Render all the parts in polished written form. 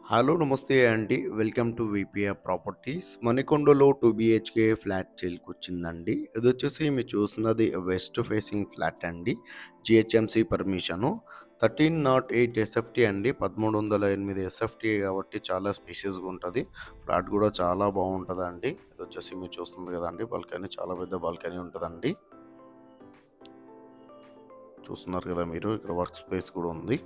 Hello నమస్తే అండి. Welcome to VPR properties. మణికొండలో 2 బీహెచ్‌కే ఫ్లాట్ సేల్‌కొచ్చిందండి. ఇదొచ్చేసి మీరు చూస్తున్నది వెస్ట్ ఫేసింగ్ ఫ్లాట్ అండి. GHMC permission. 1308 ఎస్ఎఫ్టీ అండి. 1308 ఎస్ఎఫ్టీ కాబట్టి చాలా స్పేషియస్‌గా ఉంటది. ఫ్లాట్ గూడా చాలా బావుంటదండి. ఇదొచ్చేసి మీరు చూస్తున్నారు గదండీ! బాల్కనీ చాలా పెద్ద బాల్కనీ ఉంటదండి. చూస్తున్నారు గదా మీరు. ఇక్కడ వర్క్ స్పేస్ కూడా ఉంది.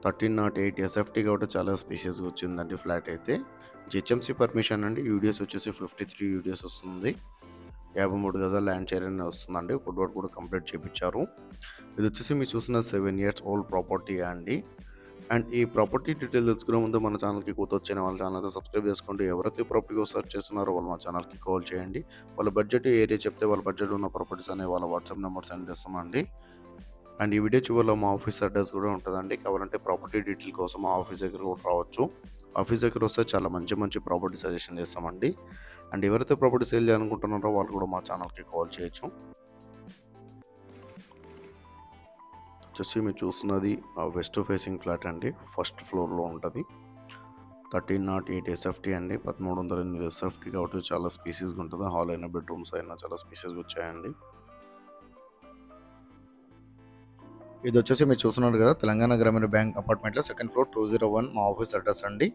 1308 ఎస్ఎఫ్టీ కాబట్టి చాలా స్పేషియస్‌గా వచ్చిందండి ఫ్లాట్ అయితే. జిహెచ్ఎంసీ పర్మిషన్ అండి. యూడిఎస్ వచ్చేసి 53 యూడిఎస్ వస్తుంది. 53 గజాల ల్యాండ్ షేర్ అనేది వస్తుందండి. ఫుడ్ వర్క్ కూడా కంప్లీట్ చేపిచ్చారు. ఇది వచ్చేసి మీరు చూసిన 7 ఇయర్స్ ఓల్డ్ ప్రాపర్టీ అండి. అండ్ ఈ ప్రాపర్టీ డీటెయిల్ తెలుసుకునే ముందు మన ఛానల్‌కి కొత్త వచ్చిన వాళ్ళ ఛానల్ అయితే సబ్స్క్రైబ్ చేసుకోండి. ఎవరైతే ప్రాపర్టీ సెర్చ్ చేస్తున్నారో వాళ్ళు మా ఛానల్‌కి కాల్ చేయండి. వాళ్ళ బడ్జెట్ ఏరియా చెప్తే వాళ్ళ బడ్జెట్ ఉన్న ప్రాపర్టీస్ అనేవి వాళ్ళ వాట్సాప్ నెంబర్ సెండ్ చేస్తామండి. అండ్ ఈ వీడియో చివరిలో మా ఆఫీస్ అడ్రస్ కూడా ఉంటుందండి. కావాలంటే ప్రాపర్టీ డీటెయిల్ కోసం మా ఆఫీస్ దగ్గర కూడా రావచ్చు. ఆఫీస్ దగ్గర వస్తే చాలా మంచి మంచి ప్రాపర్టీ సజెషన్ చేస్తామండి. అండ్ ఎవరైతే ప్రాపర్టీ సేల్ చేయాలనుకుంటున్నారో వాళ్ళు కూడా మా ఛానల్కి కాల్ చేయొచ్చు. వచ్చేసి మీరు చూస్తున్నది వెస్ట్ ఫేసింగ్ ఫ్లాట్ అండి. ఫస్ట్ ఫ్లోర్లో ఉంటుంది. 1308 ఎస్ఎఫ్టీ అండి. 1308 ఎస్ఎఫ్టీ కాబట్టి చాలా స్పేసీస్గా ఉంటుంది. హాల్ అయినా బెడ్రూమ్స్ అయినా చాలా స్పేసీస్గా వచ్చాయండి. ఇది వచ్చేసి మీరు చూస్తున్నారు కదా, తెలంగాణ గ్రామీణ బ్యాంక్ అపార్ట్మెంట్లో సెకండ్ ఫ్లోర్ 201 మా ఆఫీస్ అడ్రస్ అండి.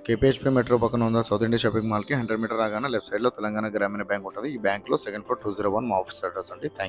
కేపీహెచ్పీ మెట్రో పక్కన ఉన్న సౌత్ ఇండియా షాపింగ్ మాల్కి 100 మీటర్ రాగానే లెఫ్ట్ సైడ్లో తెలంగాణ గ్రామీణ బ్యాంక్ ఉంటుంది. ఈ బ్యాంక్లో సెకండ్ ఫ్లోర్ 201 మా ఆఫీస్ అడ్రస్ అండి. థ్యాంక్